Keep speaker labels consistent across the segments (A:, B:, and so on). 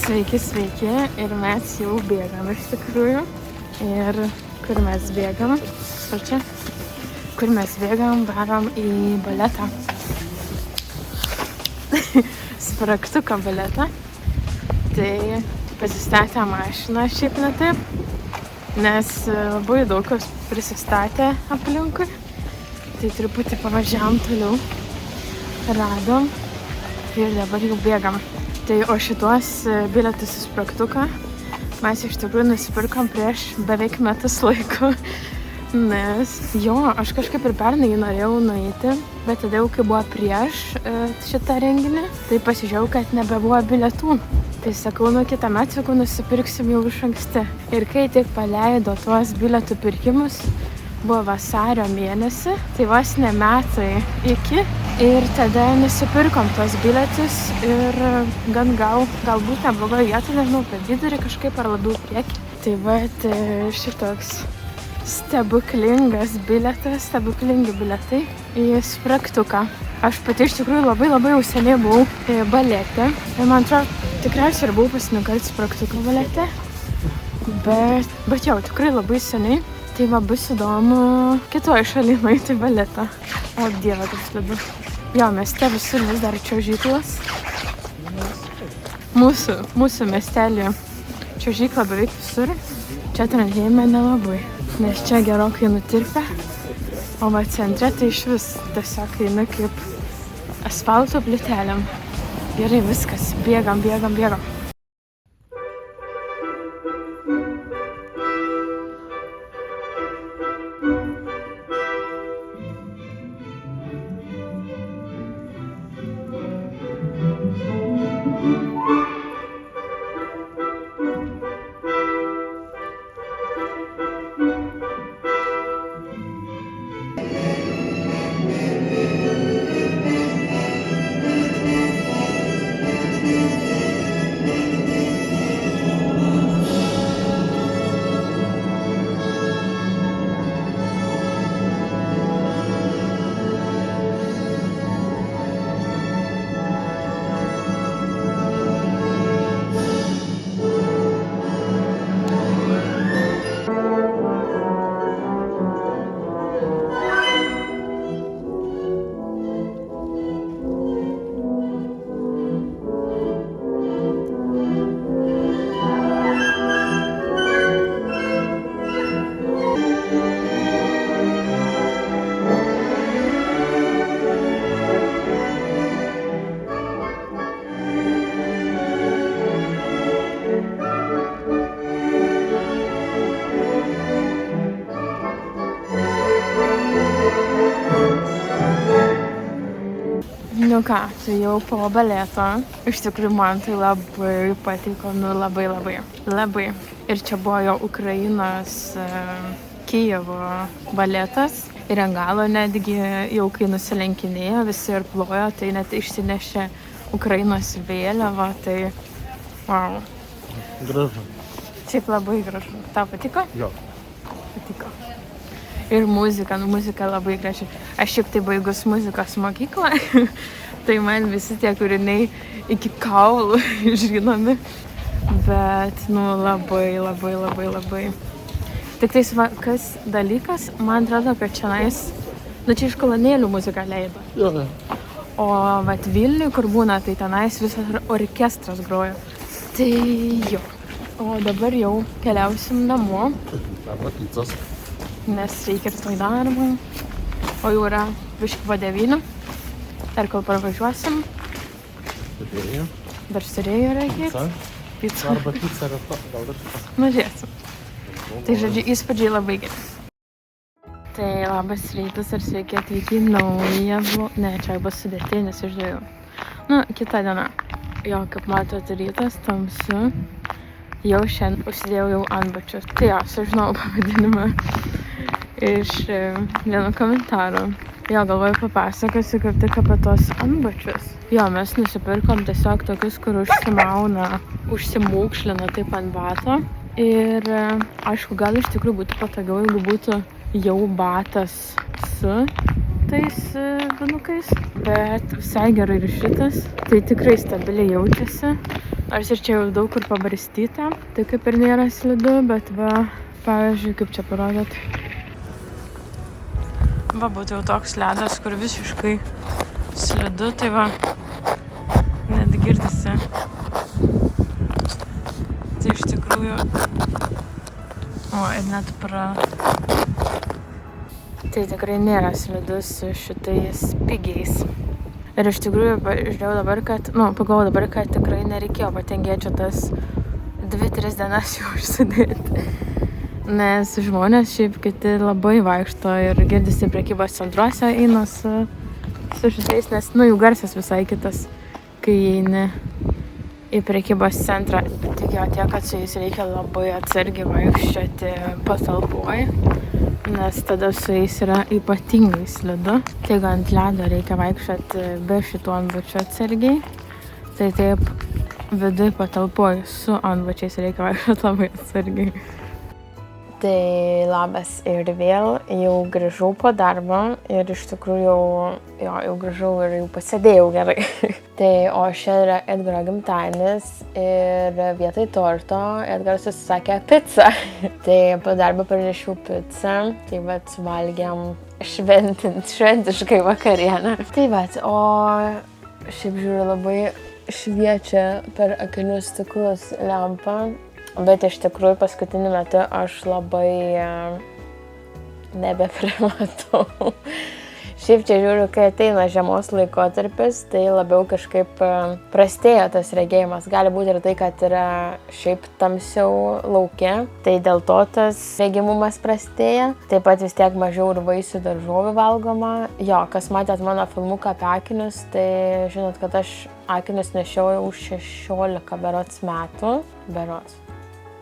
A: Sveiki, sveiki. Ir mes jau bėgam iš tikrųjų. Ir kur mes bėgam? Čia. Kur mes bėgam, varom į baletą. Spragtuką baletą. Tai pasistatė mašiną šiaip ne taip. Nes labai daug kas prisistatė aplinkui. Tai truputį pavažiavam toliau. Radom. Ir dabar jau bėgam. Tai o šituos bilietus į spragtuką mes iš tikrųjų nusipirkom prieš beveik metus laiko. Nes aš kažkaip ir pernai norėjau nueiti, bet tada jau kai buvo prieš šitą renginį, tai pasižiūrėjau, kad nebebuvo bilietų. Tai sakau, kitą metą nusipirksim jau iš anksti. Ir kai tik paleido tuos bilietų pirkimus, buvo vasario mėnesį, tai vos ne metai iki. Ir tada nusipirkom tuos bilietus ir gan galbūt neblogoje vietoje, nežinau, per vidurį kažkaip ar labiau priekį. Tai vat šitoks stebuklingas bilietas, stebuklingi bilietai į spragtuką. Aš pati iš tikrųjų labai jau seniai buvau balete. Ir man atrodo, tikriausiai ir buvau pasininkart spragtuką balete. Bet jau tikrai labai seniai. Tai va bus įdomu kitoje šalyje nueiti baletą. O dieve, kaip slidu. Jo, mieste visur vis dar čiuožyklos. Mūsų miestelį čiuožyklą beveik visur. Čia Trondheime nelabai, nes čia gerokai nutirpę. O va centre tai išvis tiesiog eina kaip asfalto plytelėm. Gerai, viskas, bėgam. Nu ką, tai jau po baleto. Iš tikrųjų, man tai labai patiko, labai. Ir čia buvo jo Ukrainos Kijevo baletas. Ir ant galo netgi jau kai nusilenkinėjo, visi ir plojo, tai net išsinešė Ukrainos vėliavą, tai wow.
B: Gražu.
A: Šiaip labai gražu. Tau patiko?
B: Jo.
A: Patiko. Ir muzika labai graži. Aš šiaip tai baigus muzikos mokyklą, tai man visi tie kūriniai iki kaulų žinomi. Bet, labai. Tik tais kas dalykas, man atrodo, kad čionais, čia iš kolonėlių muziką leido.
B: Jo.
A: O vat Vilniui, kur būna, tai tenais visas orkestras groja. Tai jo. O dabar jau keliausim namo.
B: Arba picos.
A: Nes reikia ir toj darbų. O jau yra biškį po 9. Dar kol parvažiuosim. Dar sirėjo reikia. Pizza.
B: Arba pizza ir to, gal dar šitas.
A: Žiūrėsim. Tai žodžiu, įspūdžiai labai geri. Tai labas rytas ir sveiki atvykę į naują vlogą. Ne, čia bus sudėtinis išdėjau. Kita diena. Jo, kaip matote, rytas tamsu. Jau šiandien užsidėjau jau antbačius. Tai jo, sužinau pavadinimą iš vieno komentaro. Jo, galvoju papasakosiu kaip tik apie tos antbačius. Jo, mes nusipirkom tiesiog tokius, kur užsimūkšlina taip ant bato. Ir aišku, gal iš tikrųjų būtų patogiau, jeigu būtų jau batas su tais vinukais. Bet visai gerai ir šitas. Tai tikrai stabiliai jaučiasi. Nors ir čia jau daug kur pabarstyta, tai kaip ir nėra slidu, bet va, pavyzdžiui, kaip čia parodėt. Va, būtų jau toks ledas, kur visiškai slidu, tai va, net girdisi. Tai iš tikrųjų, ir net Tai tikrai nėra slidus su šitais pigiais. Ir iš tikrųjų, žiūrėjau dabar, pagalvojau dabar, kad tikrai nereikėjo patingėti tas 2-3 dienas jau užsidėti. Nes žmonės šiaip kiti labai vaikšto ir girdisi prekybos centruose eina su šitais, nes, jų garsas visai kitas, kai eini į prekybos centrą. Tik jo tiek, kad su jais reikia labai atsargiai vaikščioti patalpoje, nes tada su jais yra ypatingai slidu. Tai ant ledo reikia vaikščioti be šitų antbačių atsargiai. Tai taip viduj patalpoje su antbačiais reikia vaikščioti labai atsargiai. Tai labas ir vėl jau grįžau po darbo ir iš tikrųjų jau grįžau ir jau pasėdėjau gerai. Tai o šiandien yra Edgaro gimtadienis ir vietoj torto Edgaras užsisakė pizzą. Tai po darbo parnešiau pizzą, tai vat valgėm šventiškai vakarienę. Tai vat, o šiaip žiūriu labai šviečia per akinių stiklus lempa. Bet iš tikrųjų paskutiniu metu aš labai nebeprimatau. Šiaip čia žiūriu, kai ateina žiemos laikotarpis, tai labiau kažkaip prastėja tas regėjimas. Gali būti ir tai, kad yra šiaip tamsiau lauke, tai dėl to tas regimumas prastėja. Taip pat vis tiek mažiau ir vaisių daržovių valgoma. Jo, kas matėt mano filmuką apie akinius, tai žinot, kad aš akinius nešiojau 16 berods metų.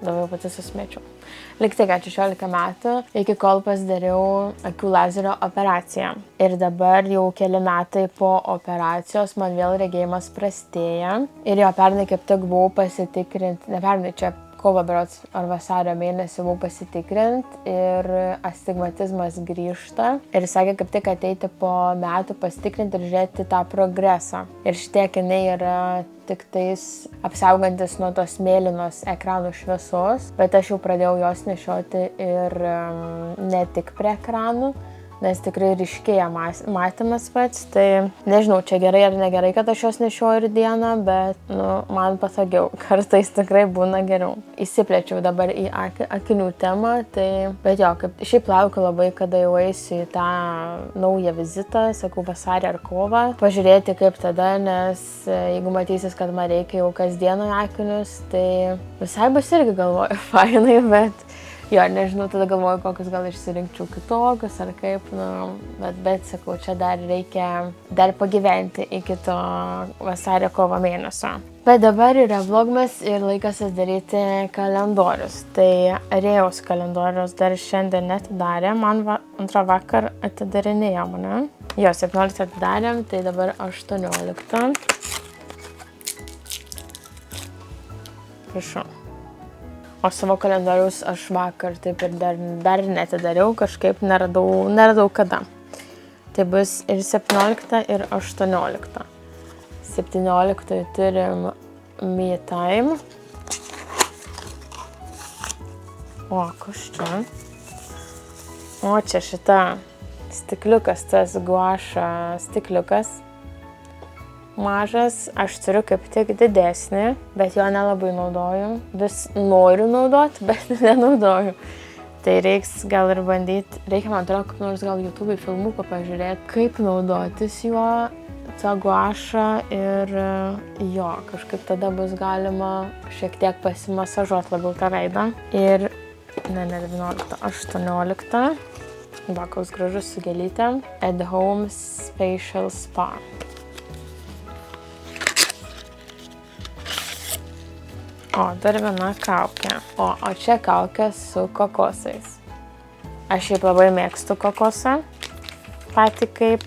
A: Dabar pati susmečiau. Liktai, kad 16 metų, iki kol pasidariau akių lazerio operaciją. Ir dabar jau keli metai po operacijos man vėl regėjimas prastėja. Ir jo pernai kaip tik buvau pasitikrinti, ne pernai, čia kovo berods ar vasario mėnesį buvau pasitikrinti ir astigmatizmas grįžta. Ir sakė kaip tik ateiti po metų pasitikrinti ir žiūrėti tą progresą. Ir šitie akiniai yra tik tais apsaugantis nuo tos mėlynos ekranų šviesos, bet aš jau pradėjau jos nešioti ir ne tik prie ekranų, nes tikrai ryškėja matymas pats, tai nežinau, čia gerai ar negerai, kad aš jos nešioju ir dieną, bet man patogiau, kartais tikrai būna geriau. Įsiplėčiau dabar į akinių temą, tai, bet jo, kaip šiaip laukiu labai, kada jau eisiu į tą naują vizitą, sakau vasarį ar kovą, pažiūrėti kaip tada, nes jeigu matysis, kad man reikia jau kasdieną akinius, tai visai bus irgi galvoju, fainai, bet jo, nežinau, tada galvoju, kokius gal išsirinkčiau kitokius ar kaip, bet sakau, čia dar reikia pagyventi iki to vasario kovo mėnesio. Bet dabar yra vlogmas ir laikas atidaryti kalendorius. Tai Rėjaus kalendorius dar šiandien netidarė, man antrą vakar atidarinėjo mane. Jo, 17 atidarėm, tai dabar 18. Prašau. O savo kalendoriaus aš vakar taip ir dar netidariau, kažkaip neradau kada. Tai bus ir 17 ir 18. 17 turim Me Time. O, kas čia? O, čia šita stikliukas, tas guaša stikliukas. Mažas, aš turiu kaip tik didesnį, bet jo nelabai naudoju. Vis noriu naudoti, bet nenaudoju. Tai reiks gal ir bandyti, reikia man atrodo, kaip nors gal YouTube filmuką pažiūrėti, kaip naudotis juo, tą guašą ir jo, kažkaip tada bus galima šiek tiek pasimasažuoti labiau tą veidą. Ir, ne 19, 18. Vakaus gražus su gėlytėm. At Home Facial Spa. O, dar viena kaukė. O čia kaukė su kokosais. Aš šiaip labai mėgstu kokosą. Patį kaip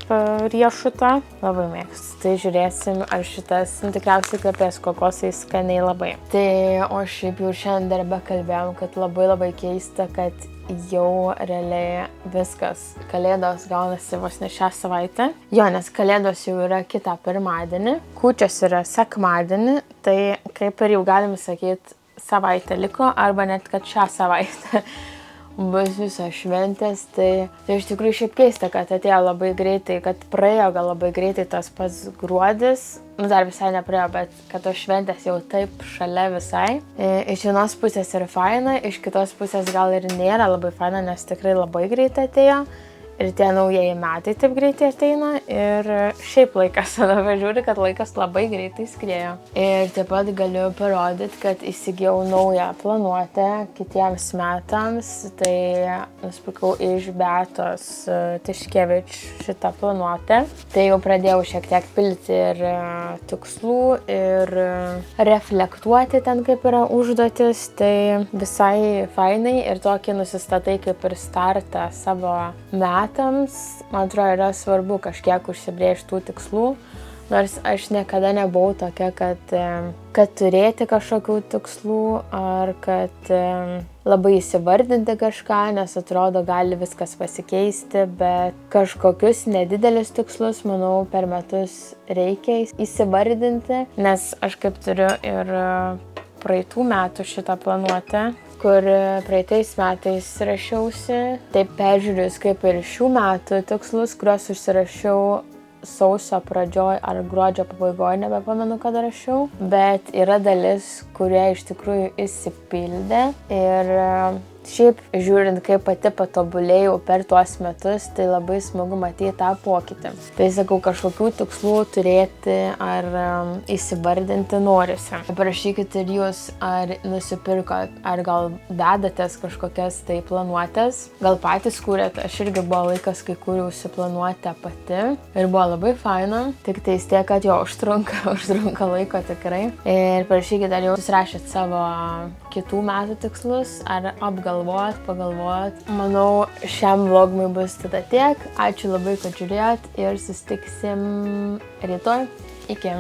A: riešutą. Labai mėgstu. Tai žiūrėsim, ar šitas tikriausiai kvepės kokosais skaniai labai. Tai, o šiaip jau šiandien darbe kalbėjom, kad labai keista, kad jau realiai viskas. Kalėdos gaunasi vos ne šią savaitę. Jo, nes kalėdos jau yra kitą pirmadienį, kūčios yra sekmadienį, tai kaip ir jau galim sakyti, savaitę liko, arba net kad šią savaitę bus visos šventės, tai iš tikrųjų šiaip keista, kad atėjo labai greitai, kad praėjo gal labai greitai tas pats gruodis, dar visai nepraėjo, bet kad tos šventės jau taip šalia visai. Iš vienos pusės yra faina, iš kitos pusės gal ir nėra labai faina, nes tikrai labai greitai atėjo. Ir tie naujieji metai taip greitai ateina ir šiaip laikas, dabar žiūri, kad laikas labai greitai skriejo. Ir taip pat galiu parodyti, kad įsigijau naują planuotę kitiems metams, tai nusipirkau iš Beatos Tiškevič šitą planuotę. Tai jau pradėjau šiek tiek pilti ir tikslų ir reflektuoti ten, kaip yra užduotis, tai visai fainai ir tokį nusistatai kaip ir startą savo metams. Man atrodo, yra svarbu kažkiek užsibrėžti tų tikslų, nors aš niekada nebuvau tokia, kad turėti kažkokių tikslų ar kad labai įsivardinti kažką, nes atrodo, gali viskas pasikeisti, bet kažkokius nedidelius tikslus, manau, per metus reikia įsivardinti, nes aš kaip turiu ir praeitų metų šitą planuotę, kur praeitais metais rašiausi, taip peržiūrėjus kaip ir šių metų tikslus, kuriuos užsirašiau sausio pradžioj ar gruodžio pabaigoje, nebepamenu, kada rašiau, bet yra dalis, kurie iš tikrųjų įsipildė ir šiaip žiūrint, kaip pati patobulėjau per tuos metus, tai labai smagu matyti tą pokytį. Tai sakau, kažkokių tikslų turėti ar įsivardinti norisi. Parašykit ir jūs, ar nusipirkot, ar gal dedatės kažkokias tai planuotės. Gal patys kūrėt, aš irgi buvo laikas, kai kūriausi planuotę pati ir buvo labai faina. Tik tai tiek, kad jo užtrunka laiko tikrai. Ir parašykit, ar jau susirašėt savo kitų metų tikslus, ar pagalvot. Manau, šiam vlogui bus tada tiek. Ačiū labai, kad žiūrėjot ir susitiksim rytoj. Iki.